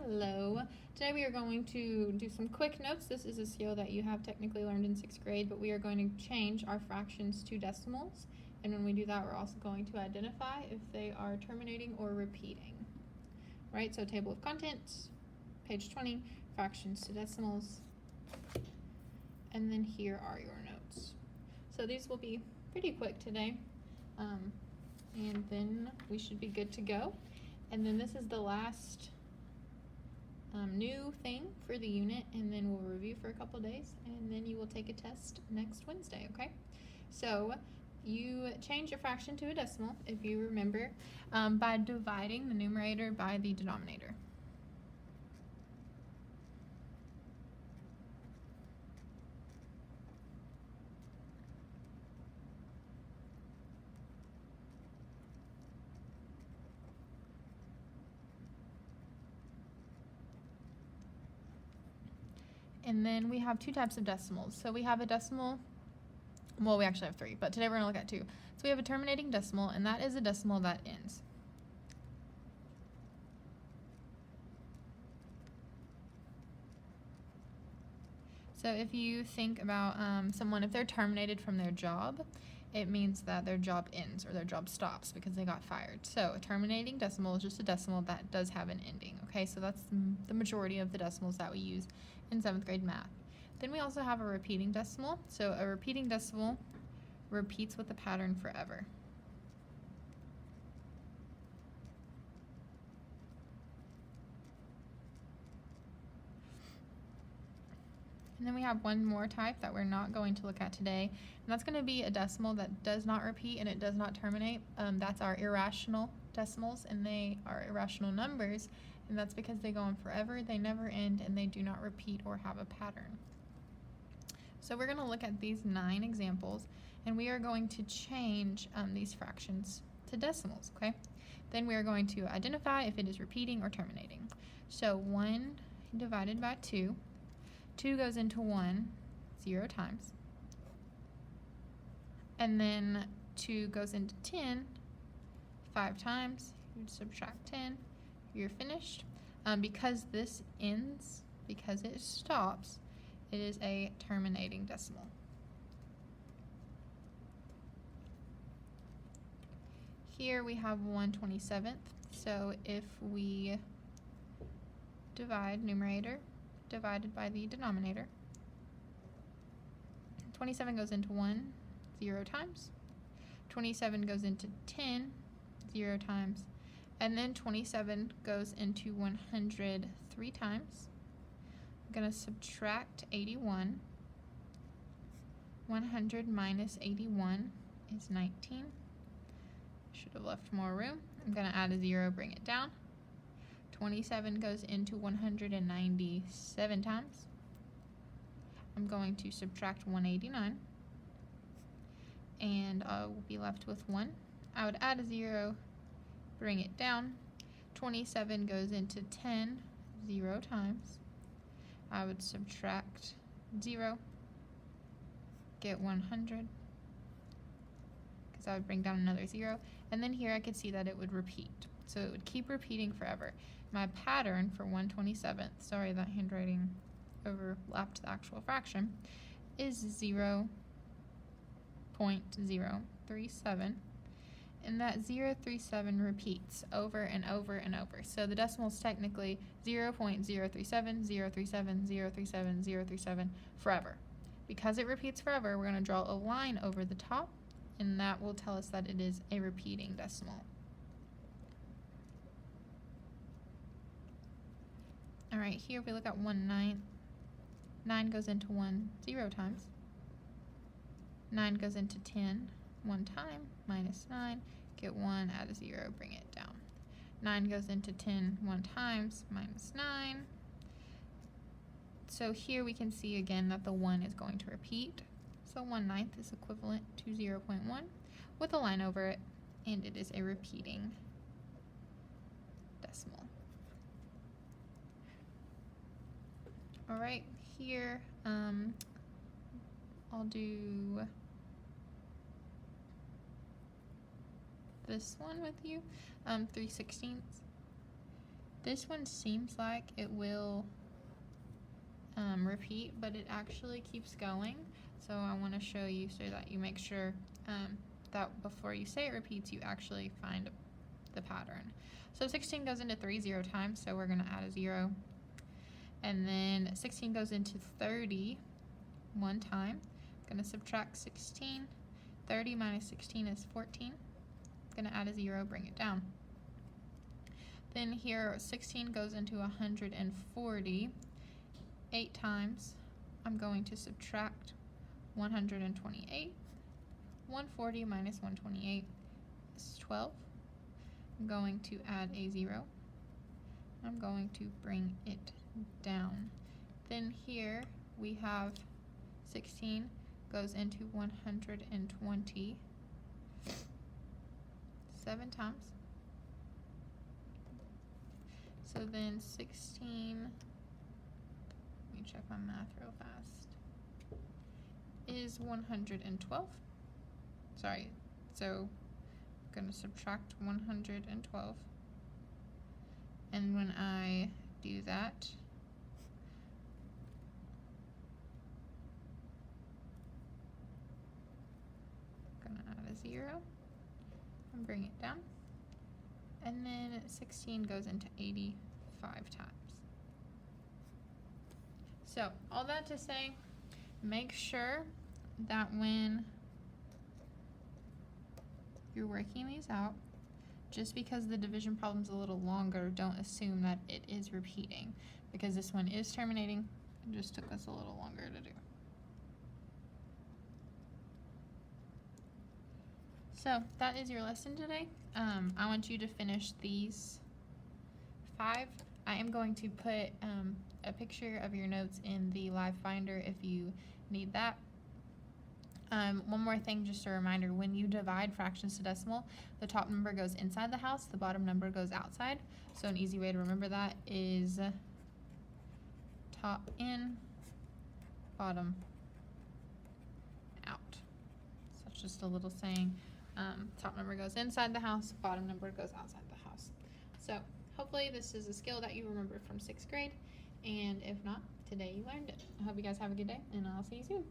Hello. Today we are going to do some quick notes. This is a skill that you have technically learned in 6th grade, but we are going to change our fractions to decimals. And when we do that, we're also going to identify if they are terminating or repeating. Right, so table of contents, page 20, fractions to decimals. And then here are your notes. So these will be pretty quick today. And then we should be good to go. And then this is the last new thing for the unit, and then we'll review for a couple days, and then you will take a test next Wednesday, okay? So you change your fraction to a decimal, if you remember, by dividing the numerator by the denominator. And then we have two types of decimals. So we have a decimal, well, we actually have three, but today we're going to look at two. So we have a terminating decimal, and that is a decimal that ends. So if you think about someone, if they're terminated from their job, it means that their job ends or their job stops because they got fired. So a terminating decimal is just a decimal that does have an ending, okay? So that's the majority of the decimals that we use in 7th grade math. Then we also have a repeating decimal. So a repeating decimal repeats with a pattern forever. And then we have one more type that we're not going to look at today, and that's going to be a decimal that does not repeat and it does not terminate. That's our irrational decimals, and they are irrational numbers, and that's because they go on forever, they never end, and they do not repeat or have a pattern. So we're going to look at these 9 examples, and we are going to change these fractions to decimals, okay? Then we are going to identify if it is repeating or terminating. So 1 divided by 2. 2 goes into 1 0 times. And then 2 goes into 10 5 times. You subtract 10. You're finished. Because this ends, because it stops, it is a terminating decimal. Here we have 1/27th. So if we divide numerator divided by the denominator, 27 goes into 1 0 times, 27 goes into 10 0 times, and then 27 goes into 100 3 times. I'm going to subtract 81. 100 minus 81 is 19. Should have left more room. I'm going to add a 0, bring it down. 27 goes into 197 times. I'm going to subtract 189, and I will be left with 1. I would add a 0, bring it down. 27 goes into 10 0 times. I would subtract 0, get 100, because I would bring down another 0, and then here I could see that it would repeat. So it would keep repeating forever. My pattern for 1/27th, sorry that handwriting overlapped the actual fraction, is 0.037. And that 0.037 repeats over and over and over. So the decimal is technically 0.037, 0.037, 0.037, 0.037 forever. Because it repeats forever, we're going to draw a line over the top, and that will tell us that it is a repeating decimal. Alright, here we look at 1/9. 9 goes into 1 0 times. 9 goes into 10 1 time, minus 9, get 1, add a 0, bring it down. 9 goes into 10 1 times, minus 9. So here we can see again that the 1 is going to repeat. So 1/9 is equivalent to 0.1 with a line over it, and it is a repeating decimal. Alright, here I'll do this one with you, 3/16. This one seems like it will repeat, but it actually keeps going. So I want to show you so that you make sure that before you say it repeats, you actually find the pattern. So 16 goes into 3 0 times, so we're going to add a 0. And then 16 goes into 30 one time. I'm going to subtract 16. 30 minus 16 is 14. I'm going to add a 0, bring it down. Then here 16 goes into 140 8 times. I'm going to subtract 128. 140 minus 128 is 12. I'm going to add a 0. I'm going to bring it down. Then here we have 16 goes into 120 7 times. So then 16, let me check my math real fast, is 112. Sorry, so I'm going to subtract 112. And when I do that, I'm going to add a 0 and bring it down. And then 16 goes into 85 times. So all that to say, make sure that when you're working these out, just because the division problem's a little longer, don't assume that it is repeating, because this one is terminating. It just took us a little longer to do. So that is your lesson today. I want you to finish these 5. I am going to put a picture of your notes in the live binder if you need that. One more thing, just a reminder, when you divide fractions to decimal, the top number goes inside the house, the bottom number goes outside. So an easy way to remember that is top in, bottom out. So it's just a little saying. Top number goes inside the house, bottom number goes outside the house. So hopefully this is a skill that you remember from 6th grade, and if not, today you learned it. I hope you guys have a good day, and I'll see you soon.